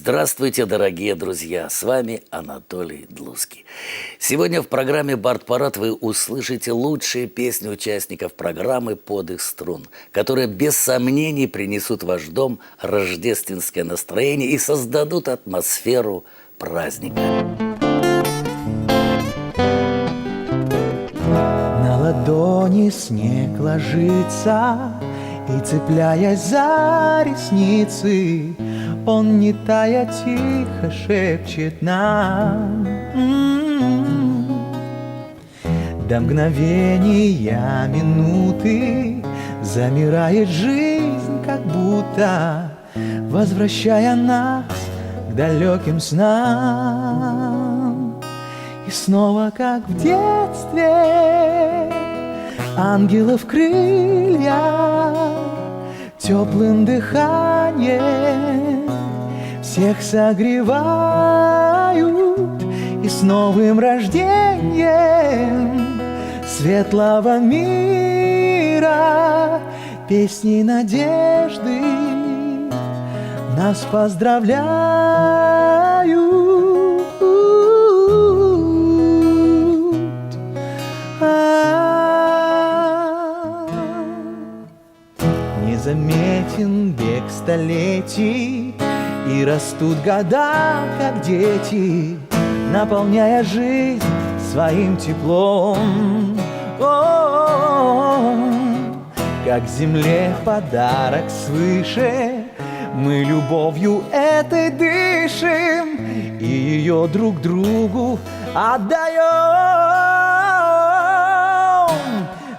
Здравствуйте, дорогие друзья! С вами Анатолий Длуцкий. Сегодня в программе «Бард-парад» вы услышите лучшие песни участников программы «Под их струн», которые без сомнений принесут в ваш дом рождественское настроение и создадут атмосферу праздника. На ладони снег ложится, и, цепляясь за ресницы, он, не тая, тихо шепчет нам. До мгновения минуты замирает жизнь, как будто возвращая нас к далеким снам. И снова, как в детстве, ангелов крылья теплым дыханием всех согревают, и с новым рождением светлого мира песни надежды нас поздравляют. Незаметен бег столетий, и растут года, как дети, наполняя жизнь своим теплом. Как земле подарок свыше, мы любовью этой дышим и ее друг другу отдаем,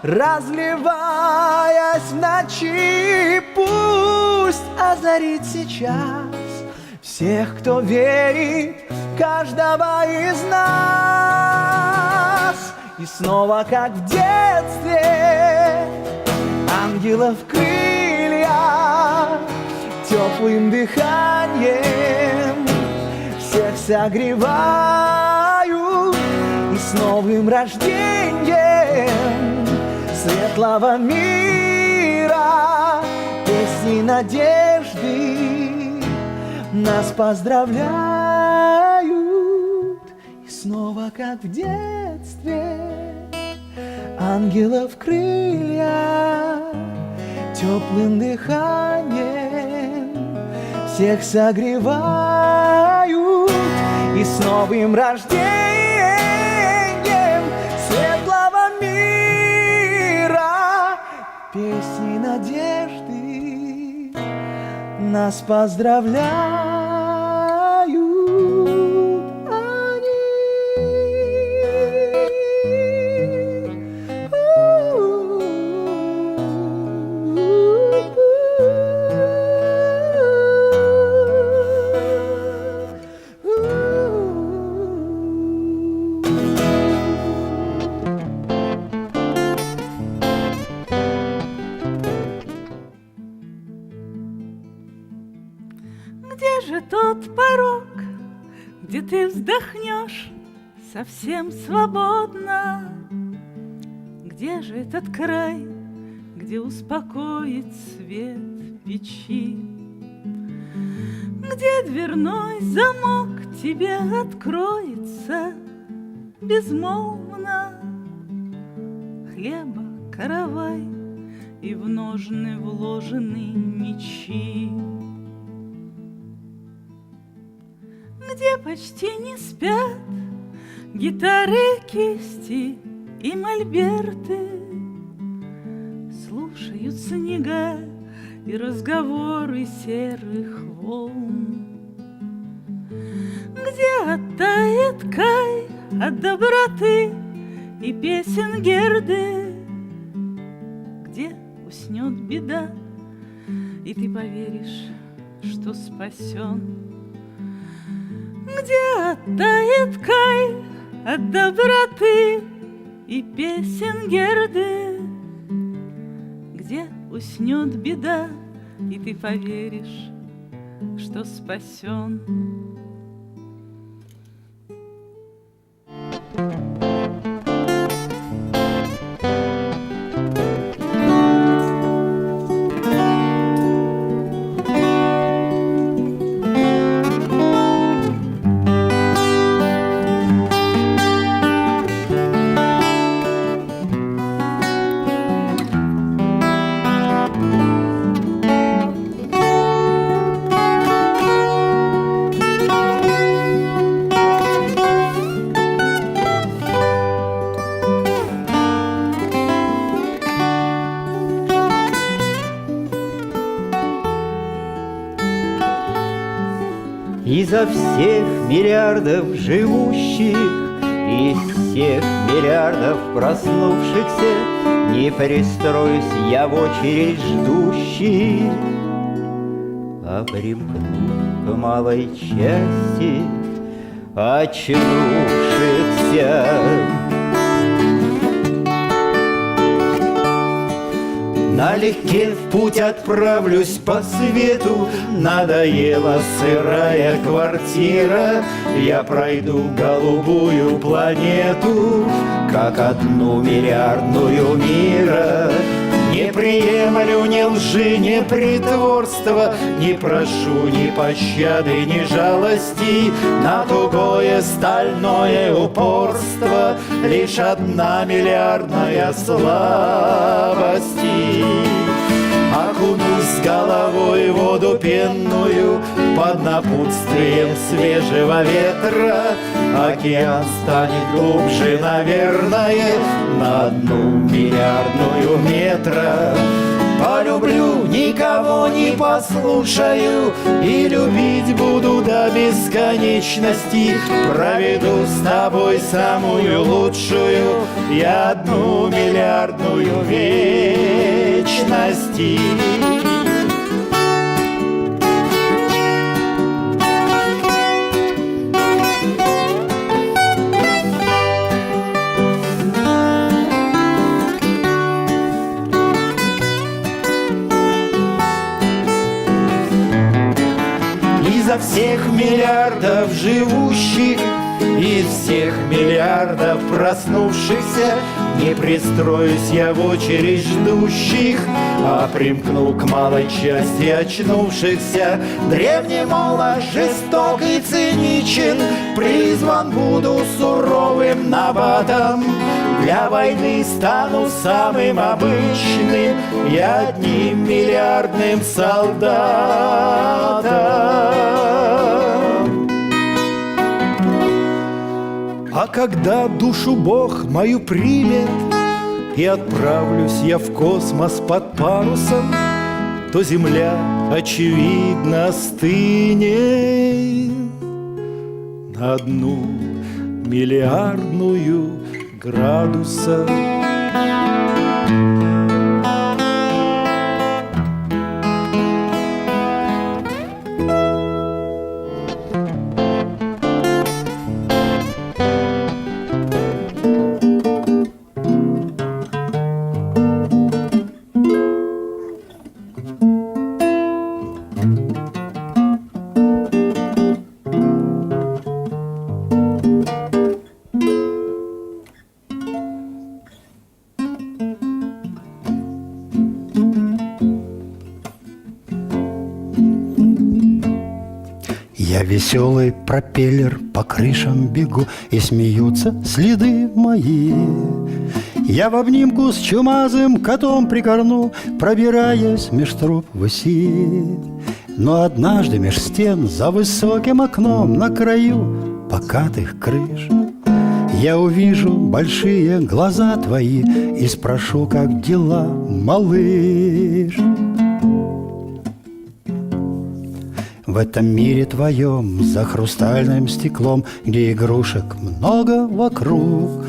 разливаясь в ночи. Пусть озарит сейчас всех, кто верит, каждого из нас. И снова, как в детстве, ангелов крылья теплым дыханием всех согревают, и с новым рождением светлого мира песни надежды нас поздравляют. И снова, как в детстве, ангелов крылья теплым дыханием всех согревают, и с новым рождением светлого мира песни надежды нас поздравляют. Где же тот порог, где ты вздохнешь совсем свободно? Где же этот край, где успокоит свет печи? Где дверной замок тебе откроется безмолвно? Хлеба каравай и в ножны вложены мечи. Где почти не спят гитары, кисти и мольберты, слушают снега и разговоры серых волн. Где оттает кай от доброты и песен Герды, где уснет беда, и ты поверишь, что спасен. Где оттает кай от доброты и песен Герды, где уснет беда, и ты поверишь, что спасен. Изо всех миллиардов живущих, из всех миллиардов проснувшихся, не пристроюсь я в очередь ждущих, а примкну к малой части очнувшихся. Налегке в путь отправлюсь по свету, надоела сырая квартира. Я пройду голубую планету, как одну миллиардную мира. Не приемлю ни лжи, ни притворства, не прошу ни пощады, ни жалости. На тугое стальное упорство лишь одна миллиардная слабости. Окунусь головой в воду пенную, под напутствием свежего ветра. Океан станет глубже, наверное, на одну миллиардную метра. Полюблю, никого не послушаю, и любить буду до бесконечности. Проведу с тобой самую лучшую и одну миллиардную вечности. Изо всех миллиардов живущих, из всех миллиардов проснувшихся, не пристроюсь я в очередь ждущих, а примкну к малой части очнувшихся. Древний молот жесток и циничен, призван буду суровым набатом. Для войны стану самым обычным и одним миллиардным солдатом. А когда душу Бог мою примет, и отправлюсь я в космос под парусом, то земля, очевидно, стынет на одну миллиардную градуса. Я веселый пропеллер, по крышам бегу, и смеются следы мои. Я в обнимку с чумазым котом прикорну, пробираясь меж труб выси. Но однажды меж стен, за высоким окном, на краю покатых крыш, я увижу большие глаза твои и спрошу, как дела, малыш. В этом мире твоем, за хрустальным стеклом, где игрушек много вокруг,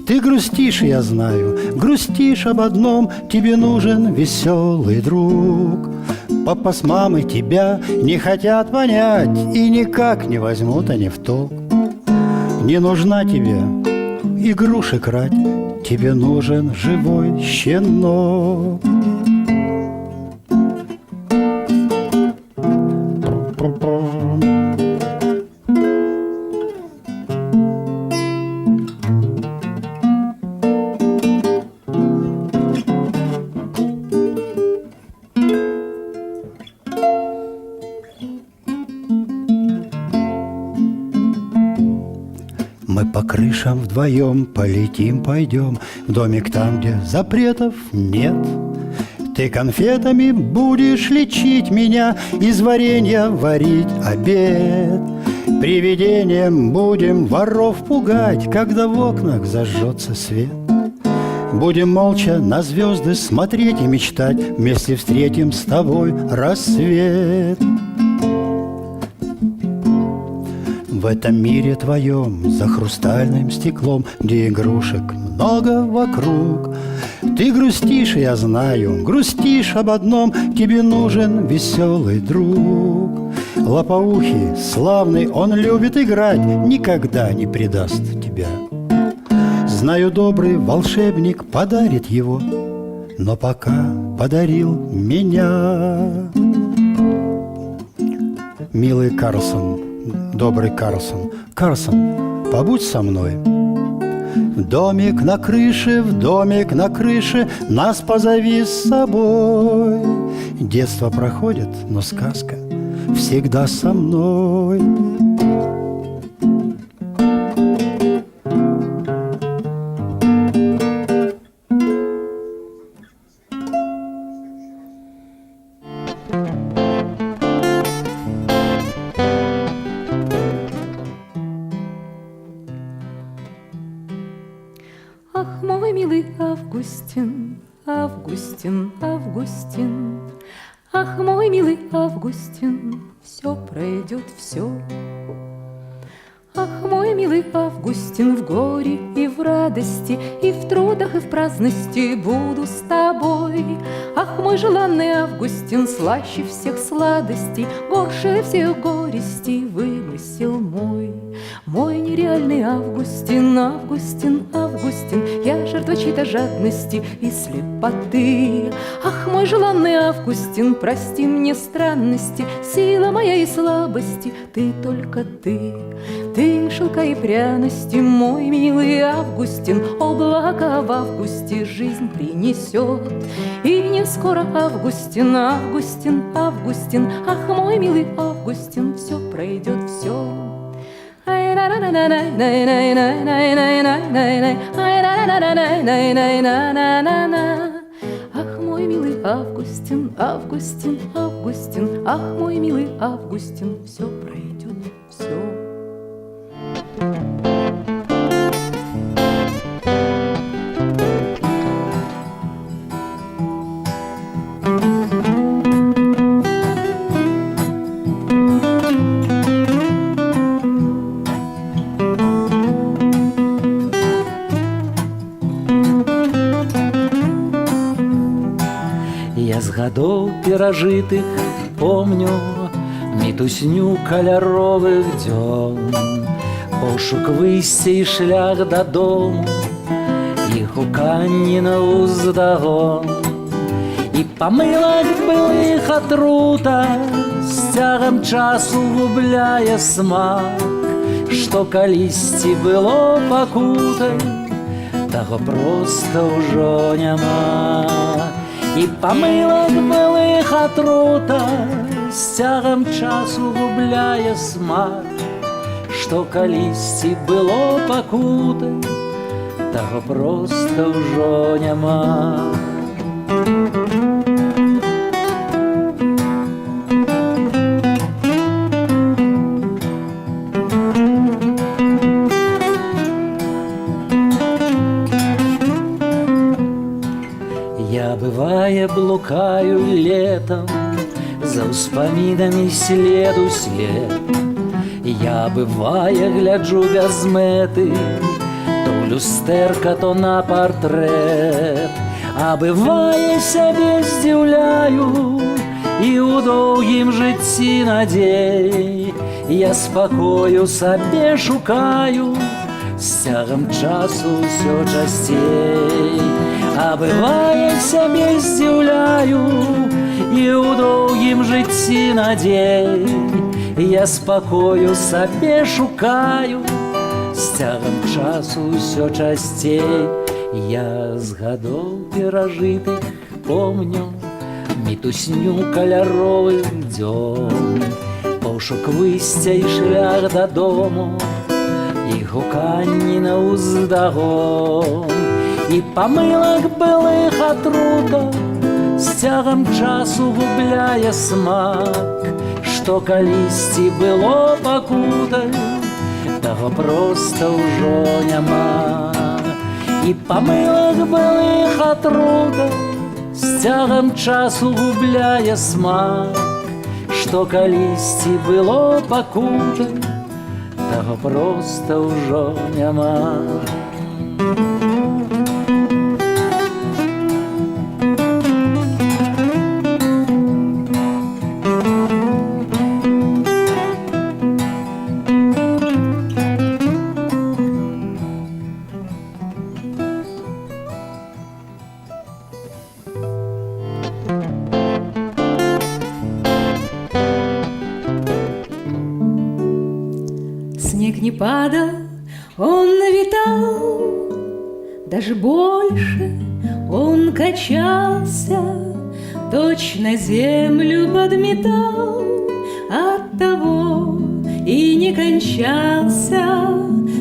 ты грустишь, я знаю, грустишь об одном: тебе нужен веселый друг. Папа с мамой тебя не хотят понять и никак не возьмут они в толк. Не нужна тебе игрушек рать, тебе нужен живой щенок. Мы по крышам вдвоем полетим, пойдем в домик там, где запретов нет. Ты конфетами будешь лечить меня, из варенья варить обед. Привидением будем воров пугать, когда в окнах зажжется свет. Будем молча на звезды смотреть и мечтать, вместе встретим с тобой рассвет. В этом мире твоем, за хрустальным стеклом, где игрушек много вокруг, ты грустишь, я знаю, грустишь об одном: тебе нужен веселый друг. Лопоухий, славный, он любит играть, никогда не предаст тебя. Знаю, добрый волшебник подарит его, но пока подарил меня. Милый Карлсон, добрый Карлсон, Карлсон, побудь со мной. В домик на крыше, нас позови с собой. Детство проходит, но сказка всегда со мной. Ах, мой милый Августин, Августин, Августин, ах, мой милый Августин, все пройдет, все. Ах, мой милый Августин, в горе и в радости, и в трудах, и в праздности буду с тобой. Ах, мой желанный Августин, слаще всех сладостей, горше всех горестей вымысел мой. Мой нереальный Августин, Августин, Августин, я жертва чьей-то жадности и слепоты. Ах, мой желанный Августин, прости мне странности, сила моя и слабости, ты только ты. Ты шелка и пряности, мой милый Августин, облака в августе жизнь принесет. И не скоро Августин, Августин, Августин, ах, мой милый Августин, все пройдет, все. Ах, мой милый Августин, Августин, Августин, ах, мой милый Августин, все пройдет, все. Я з гадоў перажытых помню мітусню каляровых дзён, пошук выйсця і шлях дадому, і гуканні наўздагон. І памылак былых атрута з цягам часу губляе смак, што калісьці было пакутай, таго проста ўжо няма. І памылак былых атрута з цягам часу губляе смак, што калісьці было пакутай, таго проста ўжо няма. Я, бывае, блукаю летом за ўспамінамі след у след. Я, бывае, гляджу без мэты то ў люстэрка, то на партрэт. А бывае, сябе здзіўляю і ў доўгім жыцці надзей я спакою сабе шукаю з цягам часу ўсё часцей. А бывае, сябе здзіўляю і ў доўгім жыцці надзей я спакою сабе шукаю з цягам часу ўсё часцей. Я з гадоў перажытых помню мітусню каляровых дзён, пошук выйсця і шлях дадому, і гуканні наўздагон. І памылак былых атрута з цягам часу губляе смак, што калісьці было пакутай, таго проста ўжо няма. І памылак былых атрута з цягам часу губляе смак, што калісьці было пакутай, Того просто ўжо няма. Снег не падал, он навитал, даже больше он качался, точно землю подметал, оттого и не кончался.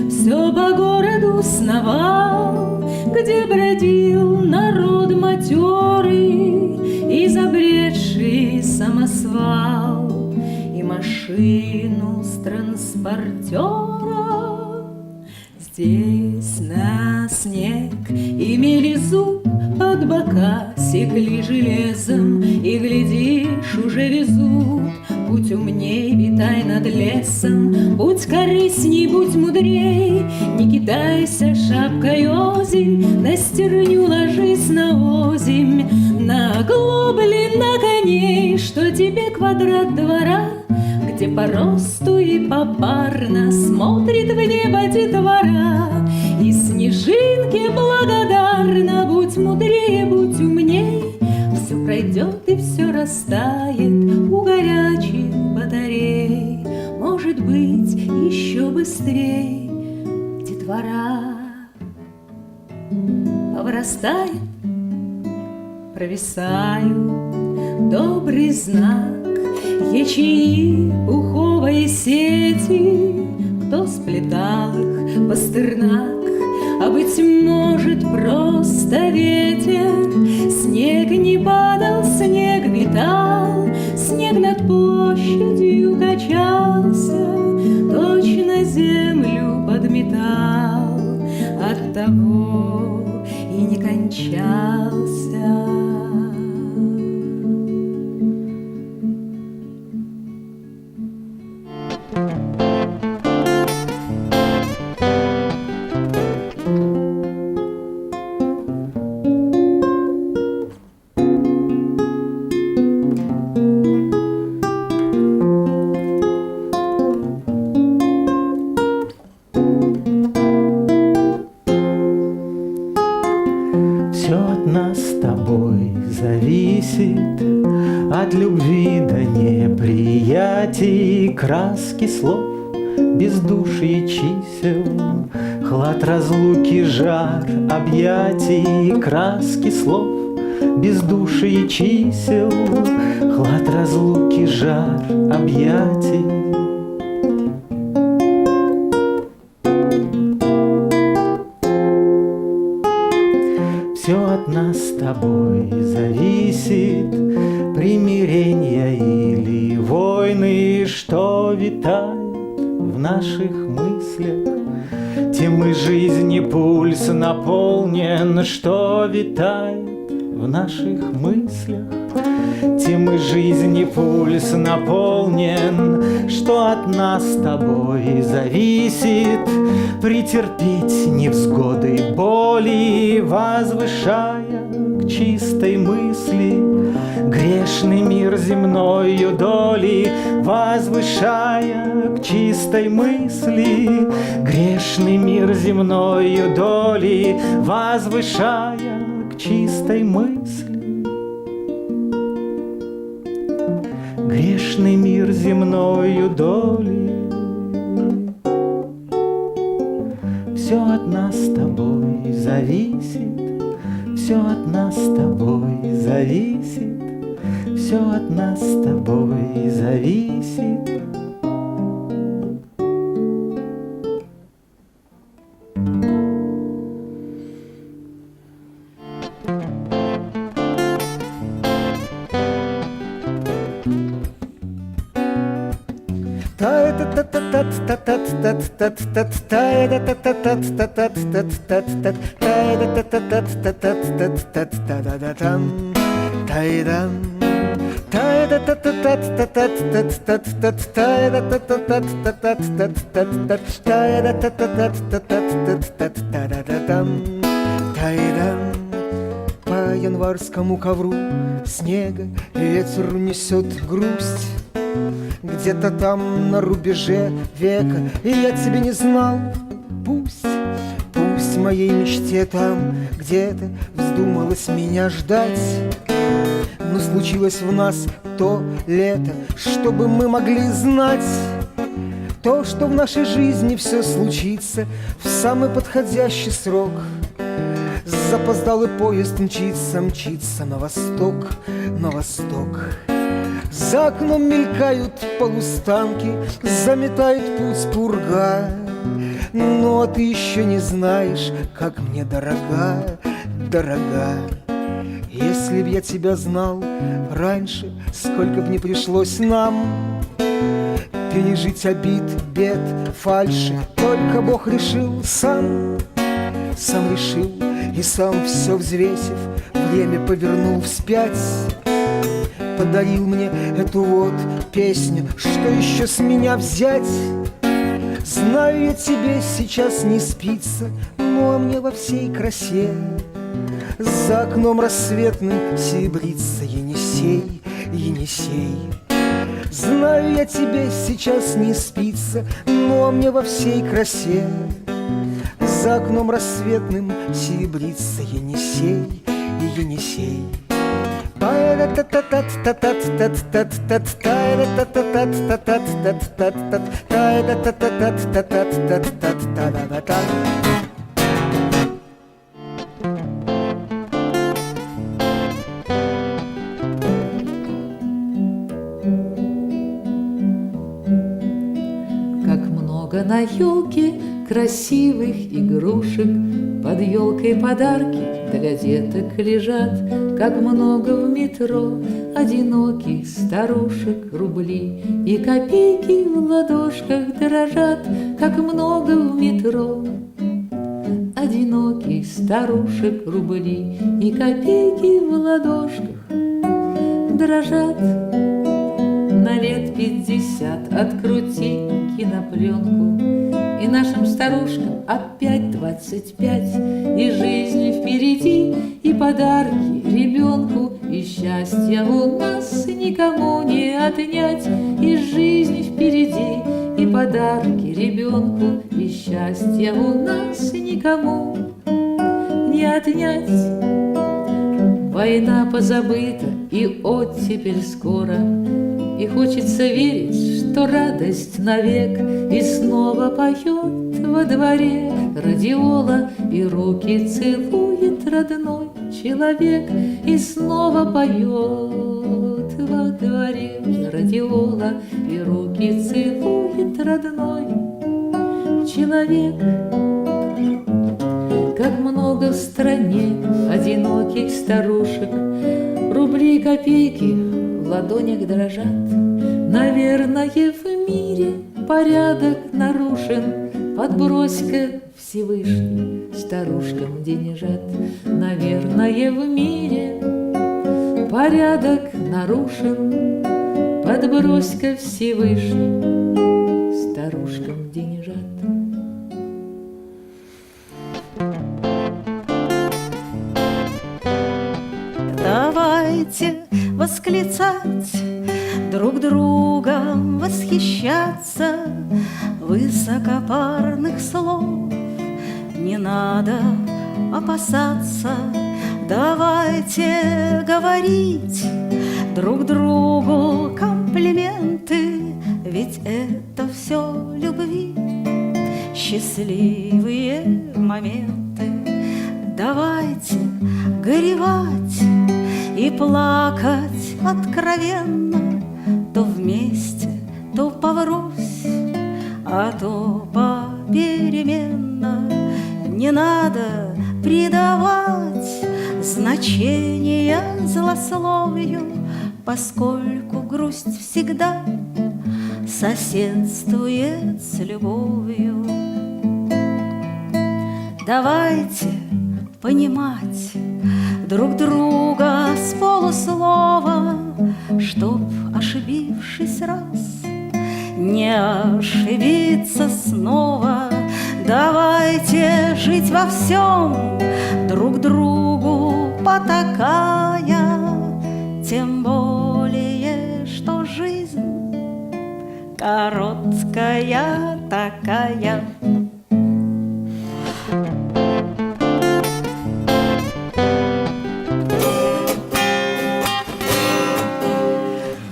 Все по городу сновал, где бродил народ матерый и забредший самосвал, и машину с транспортера. Здесь на снег имели зуб под бока, секли железом, и, глядишь, уже везут. Будь умней, витай над лесом, будь корыстней, будь мудрей, не кидайся шапкой озимь, на стерню ложись на озимь, на оглобли, на коней, что тебе квадрат двора, где по росту и попарно смотрит в небо детвора, и снежинке благодарна. Будь мудрее, будь умней, все пройдет и все растает у горячих батарей. Может быть, еще быстрей детвора повырастает, провисают добрый знак, ячеи пуховой сети, кто сплетал их, Пастернак, а быть может просто ветер. Снег не падал, снег витал, снег над площадью качался, точно землю подметал, оттого и не кончался. Все от нас с тобой зависит, от любви до неприятий, краски слов, бездушие чисел, хлад разлуки, жар объятий, краски слов, бездушие чисел, хлад разлуки, жар объятий. Все от нас с тобой зависит, примирения или войны, что витает в наших мыслях. Темы жизни пульс наполнен, что витает в наших мыслях. Темы жизни пульс наполнен, что от нас с тобой зависит, претерпеть невзгоды боли, возвышая к чистой мысли грешный мир земною доли, возвышая к чистой мысли грешный мир земною доли, возвышая к чистой мысли грешный мир земною доли. Все от нас с тобой зависит, все от нас с тобой зависит, все от нас с тобой зависит. По январскому ковру снега ветер несет грусть. Где-то там на рубеже века, и я тебя не знал. Пусть моей мечте там где-то вздумалось меня ждать. Но случилось в нас то лето, чтобы мы могли знать то, что в нашей жизни все случится в самый подходящий срок. Запоздалый поезд мчится на восток, на восток. За окном мелькают полустанки, заметает путь пурга. Но ты еще не знаешь, как мне дорога, дорога. Если б я тебя знал раньше, сколько б не пришлось нам пережить обид, бед, фальши. Только Бог решил сам решил и сам все взвесив, время повернул вспять. Подарил мне эту вот песню, что еще с меня взять? Знаю, я тебе сейчас не спится, но мне во всей красе за окном рассветным серебрится Енисей, Енисей. Знаю, я тебе сейчас не спится, но мне во всей красе за окном рассветным серебрится Енисей, Енисей. Как много на елке красивых игрушек, под елкой подарки для деток лежат. Как много в метро одиноких старушек, рубли и копейки в ладошках дрожат. Как много в метро одиноких старушек, рубли и копейки в ладошках дрожат. На лет 50 открути кинопленку, и нашим старушкам опять 25. И жизнь впереди, и подарки ребенку, и счастья у нас никому не отнять. И жизнь впереди, и подарки ребенку, и счастья у нас никому не отнять. Война позабыта, и оттепель скоро, и хочется верить, что радость навек. И снова поет во дворе радиола, и руки целует родной человек. И снова поет во дворе радиола, и руки целует родной человек. Как много в стране одиноких старушек, рубли и копейки в ладонях дрожат. Наверное, в мире порядок нарушен, подбрось-ка Всевышний старушкам денежат. Наверное, в мире порядок нарушен, подбрось-ка Всевышний старушкам денежат. Давайте восклицать, друг другом восхищаться. Высокопарных слов не надо опасаться. Давайте говорить друг другу комплименты, ведь это все любви, счастливые моменты. Давайте горевать и плакать откровенно, то вместе, то поврось, а то попеременно. Не надо придавать значения злословию, поскольку грусть всегда соседствует с любовью. Давайте понимать друг друга с полуслова, чтоб, ошибившись раз, не ошибиться снова. Давайте жить во всем, друг другу потакая, тем более, что жизнь короткая такая.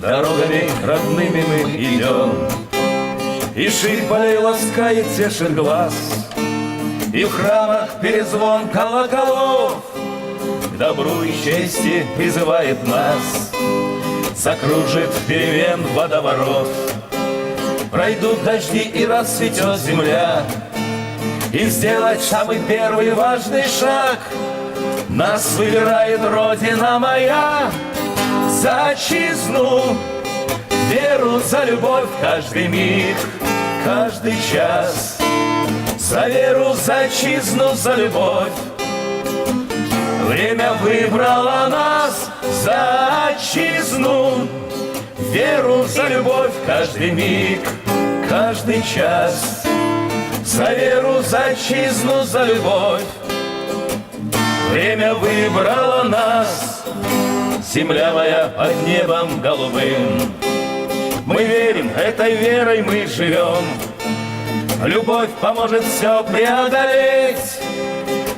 Дорогами родными мы идем, и ширь полей ласкает, тешит глаз, и в храмах перезвон колоколов к добру и чести призывает нас. Закружит перемен водоворот, пройдут дожди и расцветет земля, и сделать самый первый важный шаг нас выбирает Родина моя. За отчизну, веру, за любовь каждый миг, каждый час. За веру, за отчизну, за любовь. Время выбрало нас. За отчизну, веру, за любовь каждый миг, каждый час. За веру, за отчизну, за любовь. Время выбрало нас. Земля моя под небом голубым. Мы верим, этой верой мы живем. Любовь поможет все преодолеть,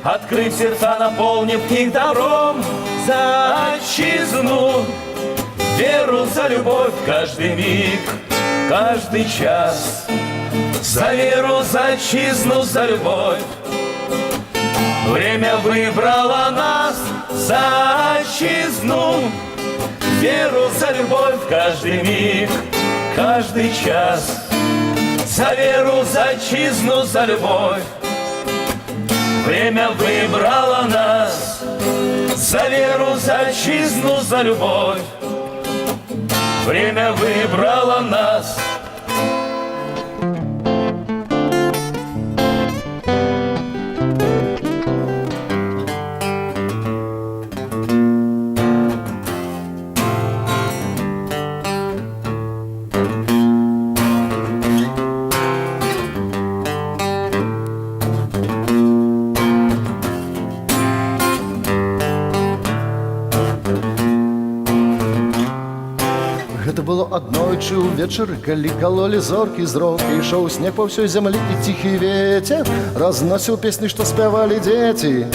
открыв сердца, наполнив их добром. За отчизну, веру, за любовь каждый миг, каждый час. За веру, за отчизну, за любовь. Время выбрало нас. За отчизну, веру, за любовь каждый миг, каждый час. За веру, за отчизну, за любовь. Время выбрало нас. За веру, за отчизну, за любовь. Время выбрало нас. Гэта было аднойчы ўвечары, калі калолі зоркі зрокі, ішоў снег па ўсёй зямлі і ціхі вецер разносіў песні, што спявалі дзеці.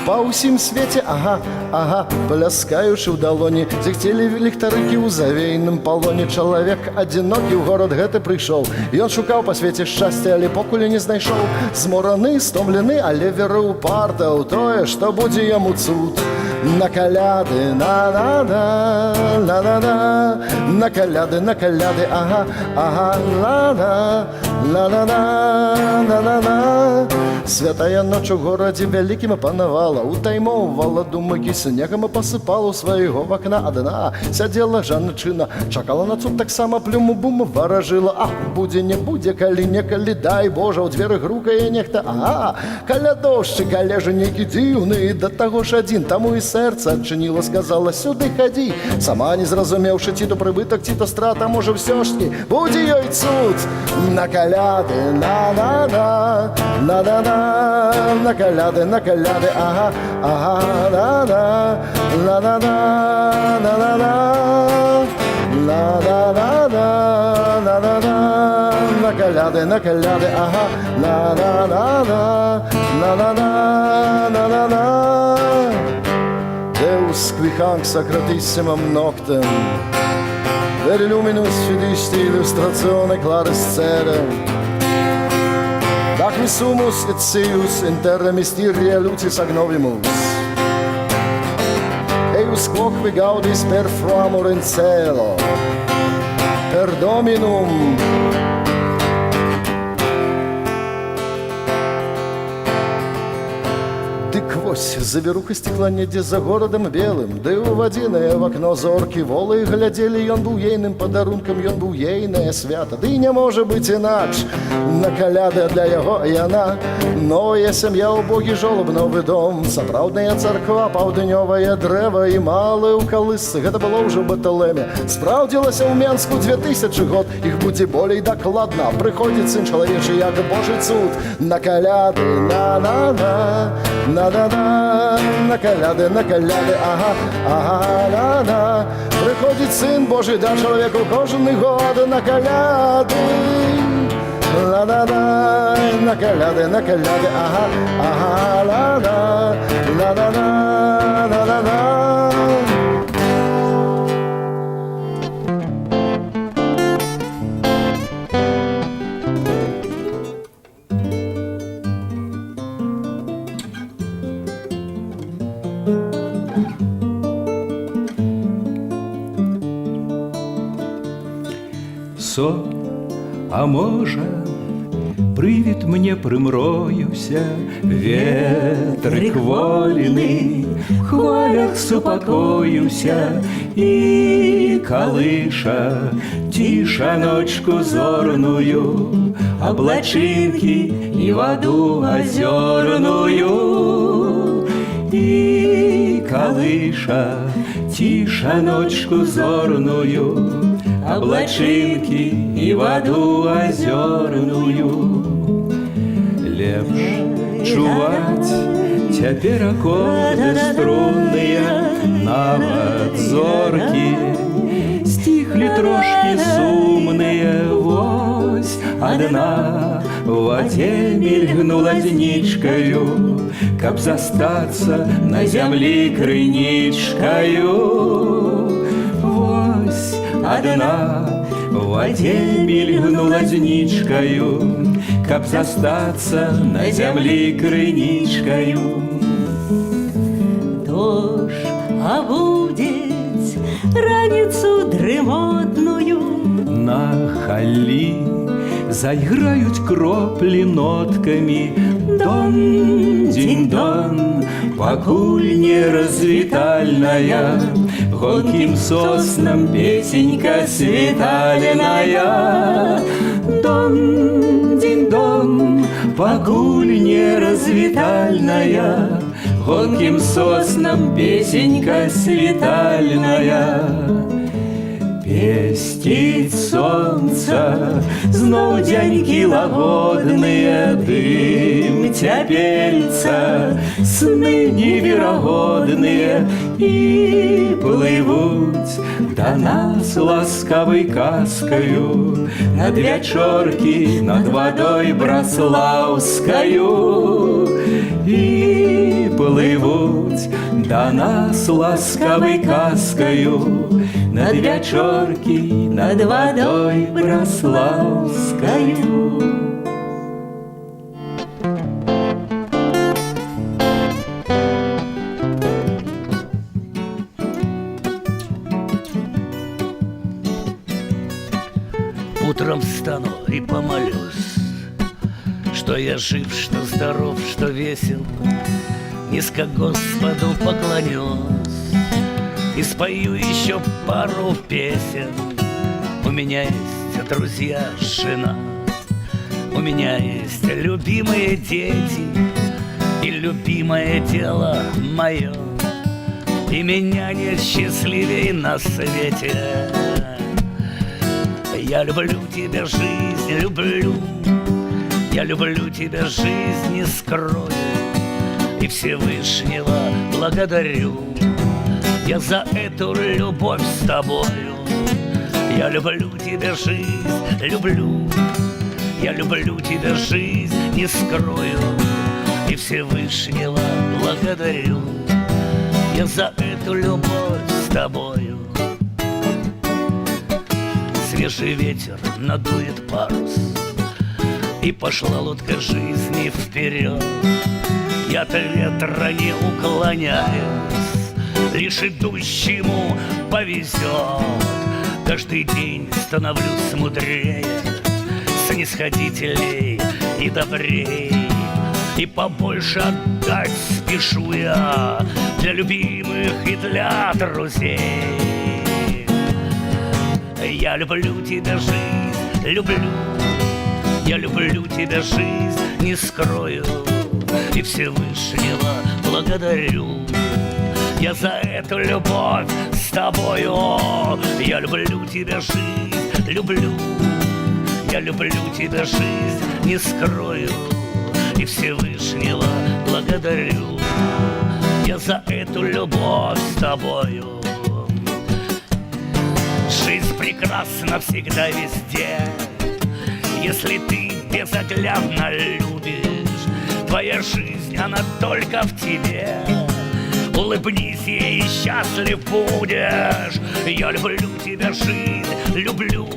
Па ўсім свеце, ага, ага, пляскаючы ў далоні, зіхцелі ліхтарыкі ў завейным палоне. Чалавек адзінокі ў горад гэты прыйшоў. Ён шукаў па свеце шчасця, але покуль не знайшоў. Змораны, стомлены, але верыў упарта ў тое, што будзе яму цуд. На каляды, на-на-на, на-на-на, на каляды, ага, ага, на-на, на-на-на, на-на-на. Святая ноч у горадзе вялікім панавала, утаймоўвала думакі снегам і пасыпала ў свайго вакна адна. Сядзела жанчына, чакала на цуд, таксама плюму-буму варажыла. Ах, будзе, не будзе, калі-некалі, дай Божа, ў дзверы грукае нехта. Ага, каля дождчыка лежа нейкі дзіўны, да таго ж адзін, таму і сэрца адчыніла, сказала, сюды хадзі. Сама не зразумеўшы, ці то прыбытак, ці то страта, можа, ўсё ж такі будзе ёй цуд. На каляды, на-на-на, на-на-на, на каляды, ага, ага, на-на, на-на-на, на-на-на, на-на-на, на-на-на, на каляды, ага, на-на-на, на-на-на, на-на-на. Deus qui hanc sacratissimam noctem, per illuminus fidisti illustratione claris cere, dac mi sumus et seius in terra mysteria lucis agnovimus, eius quoque gaudis per flamor in cielo, per Dominum. Дык вось завіруха стекла недзе за горадам белым, ды ў вадзінае в акно зоркі волы глядзелі, ён быў ейным падарункам, ён быў ейнае свята. Ды не можа быць інакш, на каляды для яго яна. Новая сям'я, убогі жолаб, новы дом, сапраўдная царква, паўднёвае дрэва і малы ў калысцы. Гэта было ўжо ў Бетэлеме. Спраўдзілася ў Менску 2000 год, іх будзе болей дакладна. Прыходзіць сын чалавечы, як Божы цуд, на каляды, на-на-на, на-на-на, на каляды, ага, ага, на-на. Прыходзіць сын Божий да чалавеку кожны год на каляды. На-на-на, на каляды, ага, ага, на-на, на-на-на, на-на-на. Сон, а можа, привід мне прымроюся, ветрык вольны, в хвалях супакоюся і калыша цішаночку зорную, аблачынкі і ваду азёрную, і калыша цішаночку зорную, облачинки и воду озерную. Лепш чуваць цяпер акорды струнныя, нават зоркі стихлі трошки сумныя. Вось адна в вадзе мільгнула днічкаю, каб застацца на зямлі крынічкаю. Вось одна в воде мільгнула днічкаю, каб застацца на зямлі крынічкаю. Дождь обудить раніцу дрымотную, На халі зайграюць кроплі ноткамі. Дон, дзінь-дон, пакуль не развітальная, гонкім соснам песенька світальная. Дон, дзінь-дон, пакуль не развітальная, гонкім соснам песенька світальная. Песціць сонца, зноў дзянькі лагодныя, дым цяпельца, сны неверагодныя, і плывуць да нас ласкавай казкаю над вячоркі, над вадой браслаўскаю. І плывуць да нас ласкавай казкаю над вячоркі, над вадой браслаўскаю. Утром встану и помолюсь, что я жив, что здоров, что весел. Низко Господу поклонюсь и спою еще пару песен. У меня есть друзья, жена, у меня есть любимые дети и любимое дело мое. И меня нет счастливей на свете. Я люблю тебя, жизнь, люблю. Я люблю тебя, жизнь, не скрою. И Всевышнего благодарю я за эту любовь с тобою. Я люблю тебя, жизнь, люблю. Я люблю тебя, жизнь, не скрою. И Всевышнего благодарю я за эту любовь с тобою. Свежий ветер надует парус, и пошла лодка жизни вперед. Я от ветра не уклоняюсь, лишь идущему повезет. Каждый день становлюсь мудрее, снисходительней и добрей. и побольше отдать спешу я для любимых и для друзей. Я люблю тебя, жизнь, люблю. Я люблю тебя, жизнь, не скрою, и Всевышнего благодарю я за эту любовь с тобою. Я люблю тебя, жизнь, люблю. Я люблю тебя, жизнь, не скрою, и Всевышнего благодарю я за эту любовь с тобою. Жизнь прекрасна всегда везде, если ты безоглядно любишь. Твоя жизнь, она только в тебе. Улыбнись ей, и счастлив будешь. Я люблю тебя, жизнь, люблю.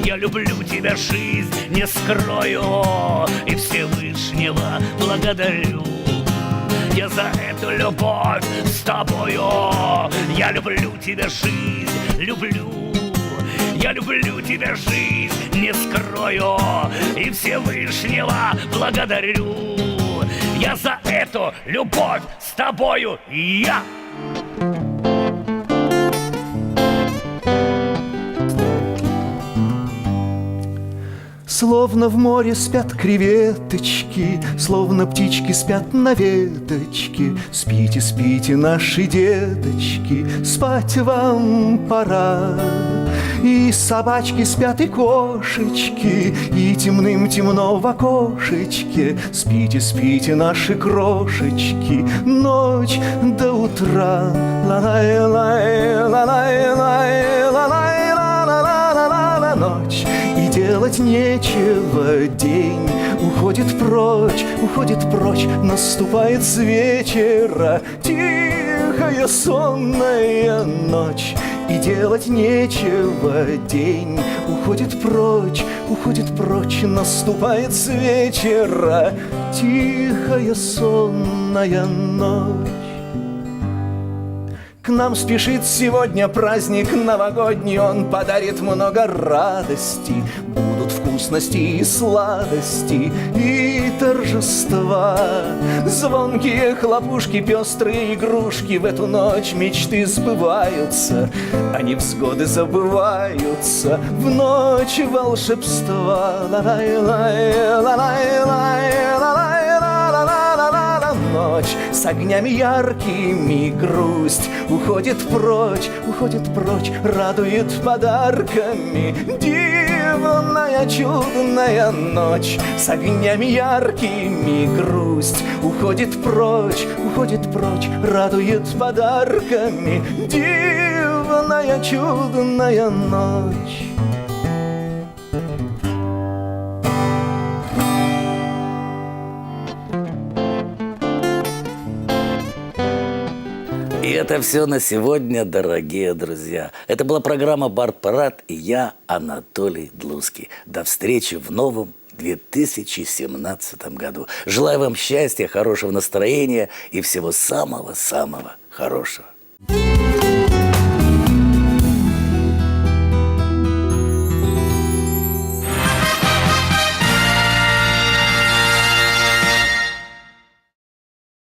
Я люблю тебя, жизнь, не скрою, и Всевышнего благодарю я за эту любовь с тобою. Я люблю тебя, жизнь, люблю. Я люблю тебя, жизнь, не скрою, и Всевышнего благодарю я за эту любовь с тобою. Я. Словно в море спят креветочки, словно птички спят на веточке. Спите, спите, наши деточки, спать вам пора. И собачки спят, и кошечки, и темным темно в окошечке. Спите, спите, наши крошечки, ночь до утра. Ла-лай-лай, ла-лай-лай, ла-лай-ла-ла-ла-ла-ла-ла. Ночь, и делать нечего, день уходит прочь, наступает с вечера тихая сонная ночь. И делать нечего, день уходит прочь, наступает с вечера тихая сонная ночь. К нам спешит сегодня праздник новогодний, он подарит много радости. Будут вкусности и сладости, и торжества. Звонкие хлопушки, пестрые игрушки, в эту ночь мечты сбываются, а невзгоды забываются в ночь волшебства. Ла-лай-лай, ла-лай-лай, ла-лай-ла-ла-ла-ла-ла-ла. Ночь с огнями яркими, грусть уходит прочь, радует подарками. Дивная, чудная ночь с огнями яркими, грусть уходит прочь, радует подарками. Дивная, чудная ночь. И это все на сегодня, дорогие друзья. Это была программа «Барт-парад» и я, Анатолий Длуцкий. До встречи в новом 2017 году. Желаю вам счастья, хорошего настроения и всего самого-самого хорошего.